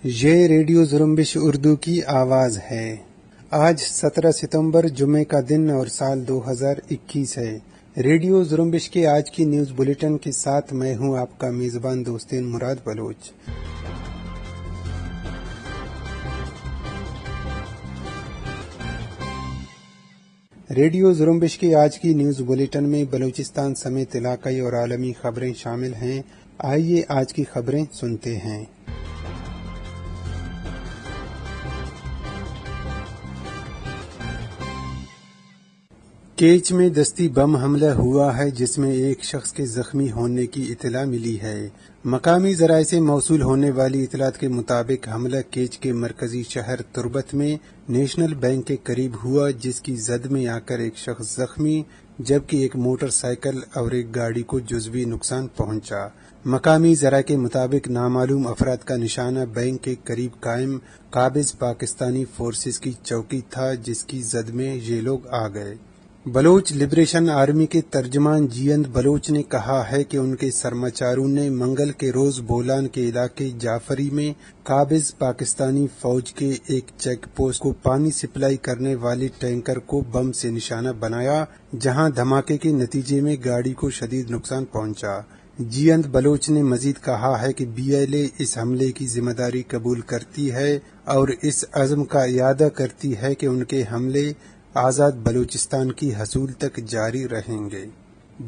یہ ریڈیو زرمبش اردو کی آواز ہے۔ آج 17 ستمبر جمعہ کا دن اور سال 2021 ہے۔ ریڈیو زرمبش کے آج کی نیوز بلیٹن کے ساتھ میں ہوں آپ کا میزبان دوستین مراد بلوچ۔ ریڈیو زرمبش کے آج کی نیوز بلیٹن میں بلوچستان سمیت علاقائی اور عالمی خبریں شامل ہیں۔ آئیے آج کی خبریں سنتے ہیں۔ کیچ میں دستی بم حملہ ہوا ہے جس میں ایک شخص کے زخمی ہونے کی اطلاع ملی ہے۔ مقامی ذرائع سے موصول ہونے والی اطلاعات کے مطابق حملہ کیچ کے مرکزی شہر تربت میں نیشنل بینک کے قریب ہوا، جس کی زد میں آ کر ایک شخص زخمی جبکہ ایک موٹر سائیکل اور ایک گاڑی کو جزوی نقصان پہنچا۔ مقامی ذرائع کے مطابق نامعلوم افراد کا نشانہ بینک کے قریب قائم قابض پاکستانی فورسز کی چوکی تھا، جس کی زد میں یہ لوگ آ گئے۔ بلوچ لبریشن آرمی کے ترجمان جیند بلوچ نے کہا ہے کہ ان کے سرماچاروں نے منگل کے روز بولان کے علاقے جعفری میں قابض پاکستانی فوج کے ایک چیک پوسٹ کو پانی سپلائی کرنے والی ٹینکر کو بم سے نشانہ بنایا، جہاں دھماکے کے نتیجے میں گاڑی کو شدید نقصان پہنچا۔ جیند بلوچ نے مزید کہا ہے کہ BLA اس حملے کی ذمہ داری قبول کرتی ہے اور اس عزم کا اعادہ کرتی ہے کہ ان کے حملے آزاد بلوچستان کی حصول تک جاری رہیں گے۔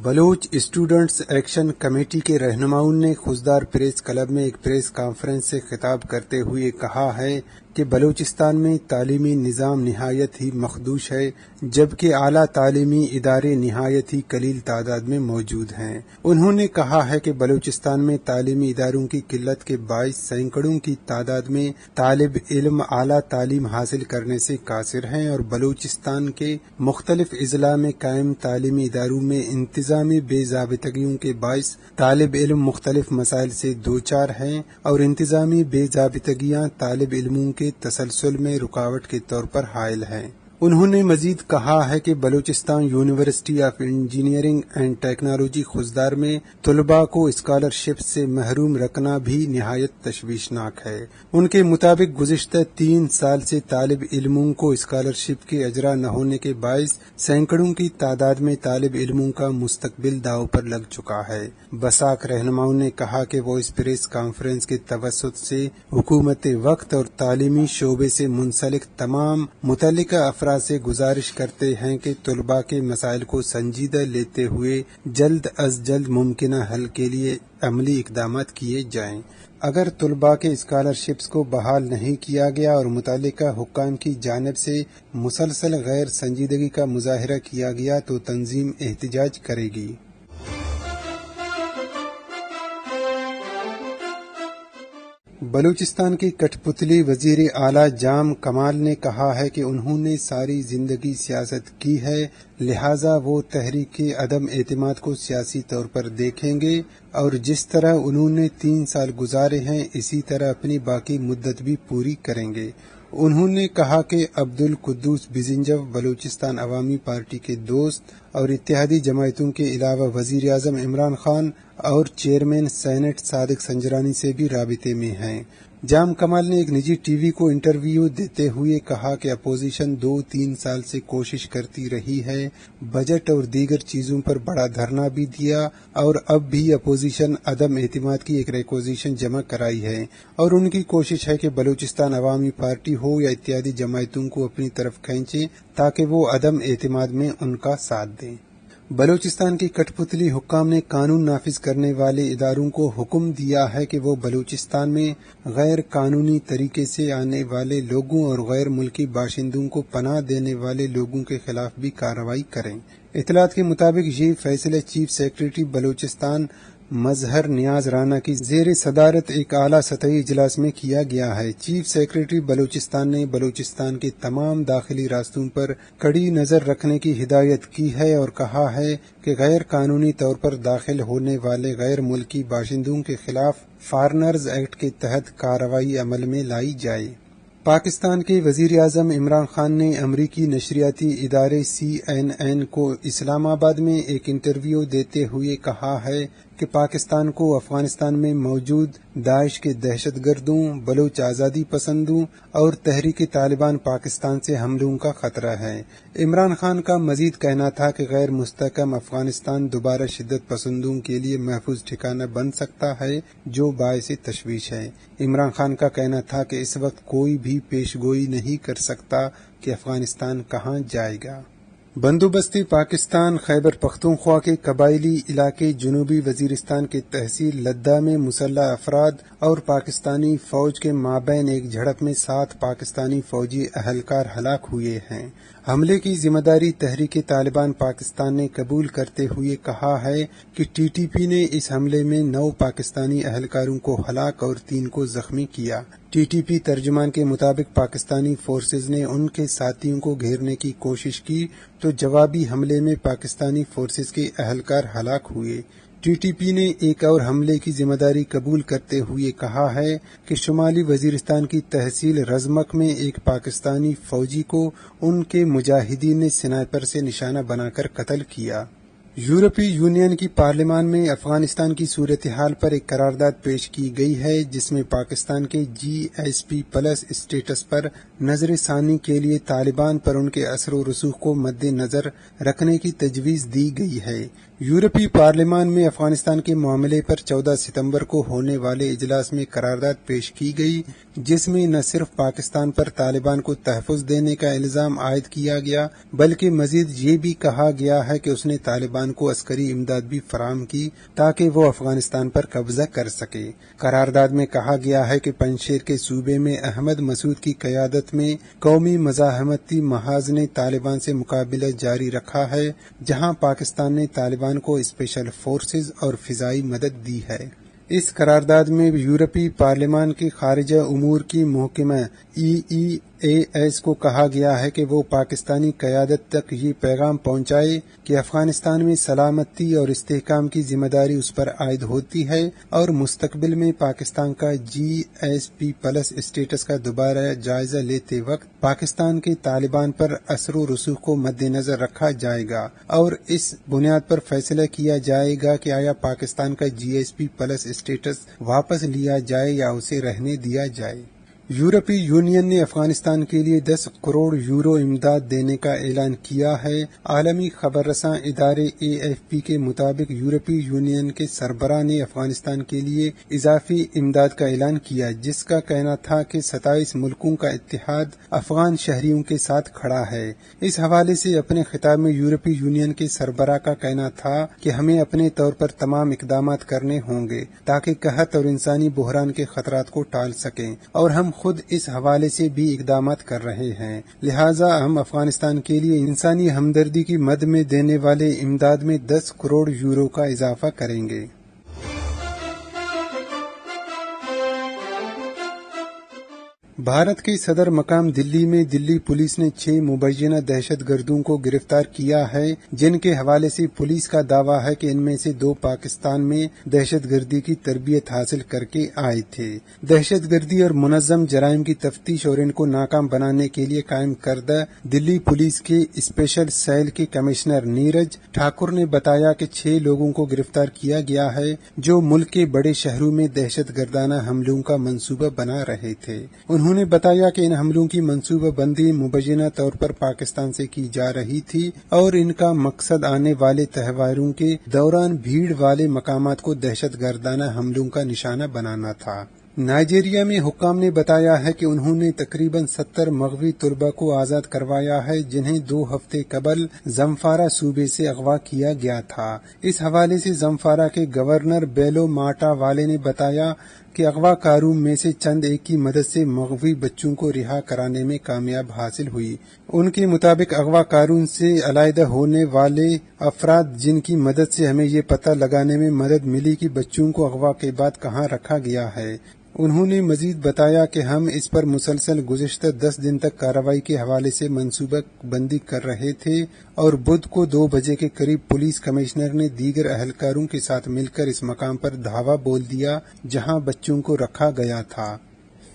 بلوچ اسٹوڈنٹس ایکشن کمیٹی کے رہنماؤں نے خضدار پریس کلب میں ایک پریس کانفرنس سے خطاب کرتے ہوئے کہا ہے کہ بلوچستان میں تعلیمی نظام نہایت ہی مخدوش ہے، جبکہ اعلیٰ تعلیمی ادارے نہایت ہی قلیل تعداد میں موجود ہیں۔ انہوں نے کہا ہے کہ بلوچستان میں تعلیمی اداروں کی قلت کے باعث سینکڑوں کی تعداد میں طالب علم اعلیٰ تعلیم حاصل کرنے سے قاصر ہیں اور بلوچستان کے مختلف اضلاع میں قائم تعلیمی اداروں میں انتظامی بے ضابطگیوں کے باعث طالب علم مختلف مسائل سے دوچار ہیں اور انتظامی بے ضابطگیاں طالب علموں کے تسلسل میں رکاوٹ کے طور پر حائل ہیں۔ انہوں نے مزید کہا ہے کہ Balochistan university of engineering and technology Khuzdar میں طلباء کو اسکالرشپ سے محروم رکھنا بھی نہایت تشویشناک ہے۔ ان کے مطابق گزشتہ 3 سال سے طالب علموں کو اسکالرشپ کے اجرا نہ ہونے کے باعث سینکڑوں کی تعداد میں طالب علموں کا مستقبل داؤ پر لگ چکا ہے۔ بساک رہنماؤں نے کہا کہ وہ اس پریس کانفرنس کے توسط سے حکومت وقت اور تعلیمی شعبے سے منسلک تمام متعلقہ افراد سے گزارش کرتے ہیں کہ طلباء کے مسائل کو سنجیدہ لیتے ہوئے جلد از جلد ممکنہ حل کے لیے عملی اقدامات کیے جائیں۔ اگر طلباء کے اسکالرشپس کو بحال نہیں کیا گیا اور متعلقہ حکام کی جانب سے مسلسل غیر سنجیدگی کا مظاہرہ کیا گیا تو تنظیم احتجاج کرے گی۔ بلوچستان کے کٹھ پتلی وزیر اعلیٰ جام کمال نے کہا ہے کہ انہوں نے ساری زندگی سیاست کی ہے، لہٰذا وہ تحریک عدم اعتماد کو سیاسی طور پر دیکھیں گے اور جس طرح انہوں نے 3 سال گزارے ہیں اسی طرح اپنی باقی مدت بھی پوری کریں گے۔ انہوں نے کہا کہ عبدالقدوس بزنجو بلوچستان عوامی پارٹی کے دوست اور اتحادی جماعتوں کے علاوہ وزیر اعظم عمران خان اور چیئرمین سینٹ صادق سنجرانی سے بھی رابطے میں ہیں۔ جام کمال نے ایک نجی ٹی وی کو انٹرویو دیتے ہوئے کہا کہ اپوزیشن 2-3 سال سے کوشش کرتی رہی ہے، بجٹ اور دیگر چیزوں پر بڑا دھرنا بھی دیا اور اب بھی اپوزیشن عدم اعتماد کی ایک ریکوزیشن جمع کرائی ہے اور ان کی کوشش ہے کہ بلوچستان عوامی پارٹی ہو یا اتحادی جماعتوں کو اپنی طرف کھینچیں تاکہ وہ عدم اعتماد میں ان کا ساتھ دیں۔ بلوچستان کی کٹھ پتلی حکام نے قانون نافذ کرنے والے اداروں کو حکم دیا ہے کہ وہ بلوچستان میں غیر قانونی طریقے سے آنے والے لوگوں اور غیر ملکی باشندوں کو پناہ دینے والے لوگوں کے خلاف بھی کارروائی کریں۔ اطلاعات کے مطابق یہ فیصلہ چیف سیکریٹری بلوچستان مظہر نیاز رانا کی زیر صدارت ایک اعلیٰ سطحی اجلاس میں کیا گیا ہے۔ چیف سیکریٹری بلوچستان نے بلوچستان کے تمام داخلی راستوں پر کڑی نظر رکھنے کی ہدایت کی ہے اور کہا ہے کہ غیر قانونی طور پر داخل ہونے والے غیر ملکی باشندوں کے خلاف فارنرز ایکٹ کے تحت کارروائی عمل میں لائی جائے۔ پاکستان کے وزیر اعظم عمران خان نے امریکی نشریاتی ادارے CNN کو اسلام آباد میں ایک انٹرویو دیتے ہوئے کہا ہے کہ پاکستان کو افغانستان میں موجود داعش کے دہشت گردوں، بلوچ آزادی پسندوں اور تحریک طالبان پاکستان سے حملوں کا خطرہ ہے۔ عمران خان کا مزید کہنا تھا کہ غیر مستحکم افغانستان دوبارہ شدت پسندوں کے لیے محفوظ ٹھکانہ بن سکتا ہے، جو باعث تشویش ہے۔ عمران خان کا کہنا تھا کہ اس وقت کوئی بھی پیش گوئی نہیں کر سکتا کہ افغانستان کہاں جائے گا۔ بندوبست پاکستان خیبر پختونخوا کے قبائلی علاقے جنوبی وزیرستان کے تحصیل لدہ میں مسلح افراد اور پاکستانی فوج کے مابین ایک جھڑپ میں 7 پاکستانی فوجی اہلکار ہلاک ہوئے ہیں۔ حملے کی ذمہ داری تحریک طالبان پاکستان نے قبول کرتے ہوئے کہا ہے کہ ٹی ٹی پی نے اس حملے میں 9 پاکستانی اہلکاروں کو ہلاک اور 3 کو زخمی کیا۔ ٹی ٹی پی ترجمان کے مطابق پاکستانی فورسز نے ان کے ساتھیوں کو گھیرنے کی کوشش کی تو جوابی حملے میں پاکستانی فورسز کے اہلکار ہلاک ہوئے۔ ٹی ٹی پی نے ایک اور حملے کی ذمہ داری قبول کرتے ہوئے کہا ہے کہ شمالی وزیرستان کی تحصیل رزمک میں ایک پاکستانی فوجی کو ان کے مجاہدین نے سنائپر سے نشانہ بنا کر قتل کیا۔ یورپی یونین کی پارلیمان میں افغانستان کی صورتحال پر ایک قرارداد پیش کی گئی ہے، جس میں پاکستان کے جی ایس پی پلس اسٹیٹس پر نظر ثانی کے لیے طالبان پر ان کے اثر و رسوخ کو مد نظر رکھنے کی تجویز دی گئی ہے۔ یورپی پارلیمان میں افغانستان کے معاملے پر 14 ستمبر کو ہونے والے اجلاس میں قرارداد پیش کی گئی، جس میں نہ صرف پاکستان پر طالبان کو تحفظ دینے کا الزام عائد کیا گیا بلکہ مزید یہ بھی کہا گیا ہے کہ اس نے طالبان کو عسکری امداد بھی فراہم کی تاکہ وہ افغانستان پر قبضہ کر سکے۔ قرارداد میں کہا گیا ہے کہ پنجشیر کے صوبے میں احمد مسعود کی قیادت میں قومی مزاحمتی محاذ نے طالبان سے مقابلہ جاری رکھا ہے، جہاں پاکستان نے طالبان کو اسپیشل فورسز اور فضائی مدد دی ہے۔ اس قرارداد میں یورپی پارلیمان کے خارجہ امور کی محکمہ EEAS کو کہا گیا ہے کہ وہ پاکستانی قیادت تک یہ پیغام پہنچائے کہ افغانستان میں سلامتی اور استحکام کی ذمہ داری اس پر عائد ہوتی ہے اور مستقبل میں پاکستان کا GSP پلس اسٹیٹس کا دوبارہ جائزہ لیتے وقت پاکستان کے طالبان پر اثر و رسوخ کو مد نظر رکھا جائے گا اور اس بنیاد پر فیصلہ کیا جائے گا کہ آیا پاکستان کا GSP پلس اسٹیٹس واپس لیا جائے یا اسے رہنے دیا جائے۔ یورپی یونین نے افغانستان کے لیے 10 کروڑ یورو امداد دینے کا اعلان کیا ہے۔ عالمی خبر رساں ادارے AFP کے مطابق یورپی یونین کے سربراہ نے افغانستان کے لیے اضافی امداد کا اعلان کیا، جس کا کہنا تھا کہ 27 ملکوں کا اتحاد افغان شہریوں کے ساتھ کھڑا ہے۔ اس حوالے سے اپنے خطاب میں یورپی یونین کے سربراہ کا کہنا تھا کہ ہمیں اپنے طور پر تمام اقدامات کرنے ہوں گے تاکہ قحط اور انسانی بحران کے خطرات کو ٹال سکیں، اور ہم خود اس حوالے سے بھی اقدامات کر رہے ہیں، لہٰذا ہم افغانستان کے لیے انسانی ہمدردی کی مد میں دینے والے امداد میں 10 کروڑ یورو کا اضافہ کریں گے۔ بھارت کے صدر مقام دلی میں دلی پولیس نے 6 مبینہ دہشت گردوں کو گرفتار کیا ہے، جن کے حوالے سے پولیس کا دعویٰ ہے کہ ان میں سے 2 پاکستان میں دہشت گردی کی تربیت حاصل کر کے آئے تھے۔ دہشت گردی اور منظم جرائم کی تفتیش اور ان کو ناکام بنانے کے لیے قائم کردہ دلی پولیس کے اسپیشل سیل کے کمشنر نیرج ٹھاکر نے بتایا کہ 6 لوگوں کو گرفتار کیا گیا ہے جو ملک کے بڑے شہروں میں دہشت گردانہ حملوں کا منصوبہ بنا رہے تھے۔ انہوں نے بتایا کہ ان حملوں کی منصوبہ بندی مبینہ طور پر پاکستان سے کی جا رہی تھی اور ان کا مقصد آنے والے تہواروں کے دوران بھیڑ والے مقامات کو دہشت گردانہ حملوں کا نشانہ بنانا تھا۔ نائجیریا میں حکام نے بتایا ہے کہ انہوں نے تقریباً 70 مغوی طلباء کو آزاد کروایا ہے، جنہیں 2 ہفتے قبل زمفارا صوبے سے اغوا کیا گیا تھا۔ اس حوالے سے زمفارا کے گورنر بیلو ماٹا والے نے بتایا کہ اغوا کاروں میں سے چند ایک کی مدد سے مغوی بچوں کو رہا کرانے میں کامیاب حاصل ہوئی۔ ان کے مطابق اغوا کاروں سے علیحدہ ہونے والے افراد جن کی مدد سے ہمیں یہ پتہ لگانے میں مدد ملی کہ بچوں کو اغوا کے بعد کہاں رکھا گیا ہے۔ انہوں نے مزید بتایا کہ ہم اس پر مسلسل گزشتہ 10 دن تک کارروائی کے حوالے سے منصوبہ بندی کر رہے تھے اور بدھ کو 2 بجے کے قریب پولیس کمشنر نے دیگر اہلکاروں کے ساتھ مل کر اس مقام پر دھاوا بول دیا جہاں بچوں کو رکھا گیا تھا۔